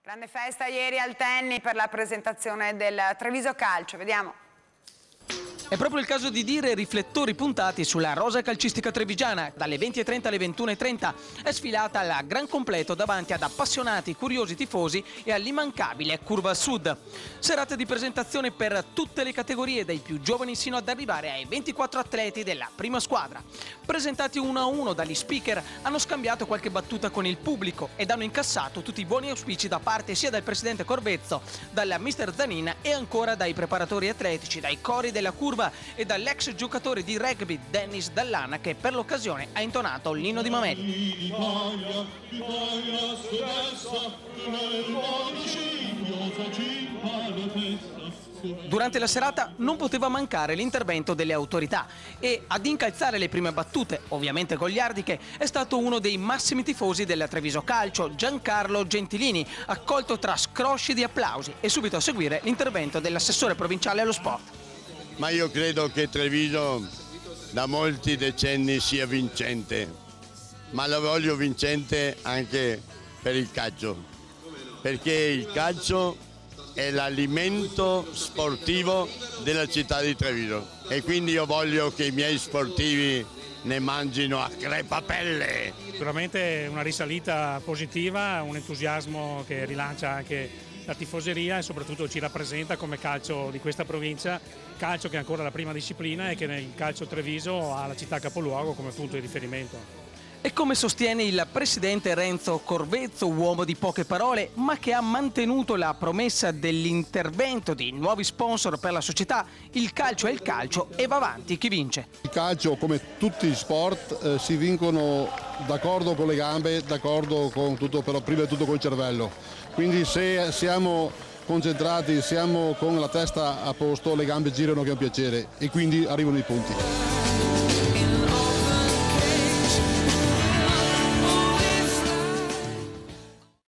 Grande festa ieri al Tenni per la presentazione del Treviso Calcio, vediamo. È proprio il caso di dire riflettori puntati sulla rosa calcistica trevigiana. Dalle 20:30 alle 21:30 è sfilata al gran completo davanti ad appassionati, curiosi tifosi e all'immancabile Curva Sud. Serata di presentazione per tutte le categorie, dai più giovani sino ad arrivare ai 24 atleti della prima squadra. Presentati uno a uno dagli speaker, hanno scambiato qualche battuta con il pubblico ed hanno incassato tutti i buoni auspici da parte sia del presidente Corvezzo, dalla mister Zanin e ancora dai preparatori atletici, dai cori della curva e dall'ex giocatore di rugby Dennis Dallana, che per l'occasione ha intonato l'inno di Mameli. Durante la serata non poteva mancare l'intervento delle autorità e ad incalzare le prime battute, ovviamente goliardiche, è stato uno dei massimi tifosi del Treviso Calcio, Giancarlo Gentilini, accolto tra scrosci di applausi, e subito a seguire l'intervento dell'assessore provinciale allo sport. Ma io credo che Treviso da molti decenni sia vincente, ma lo voglio vincente anche per il calcio, perché il calcio è l'alimento sportivo della città di Treviso e quindi io voglio che i miei sportivi ne mangino a crepapelle. Sicuramente una risalita positiva, un entusiasmo che rilancia anche la tifoseria e soprattutto ci rappresenta come calcio di questa provincia, calcio che è ancora la prima disciplina e che nel calcio Treviso ha la città capoluogo come punto di riferimento. E come sostiene il presidente Renzo Corvezzo, uomo di poche parole, ma che ha mantenuto la promessa dell'intervento di nuovi sponsor per la società, il calcio è il calcio e va avanti chi vince. Il calcio, come tutti gli sport, si vincono d'accordo con le gambe, d'accordo con tutto, però prima di tutto col cervello. Quindi se siamo concentrati, siamo con la testa a posto, le gambe girano che è un piacere e quindi arrivano i punti.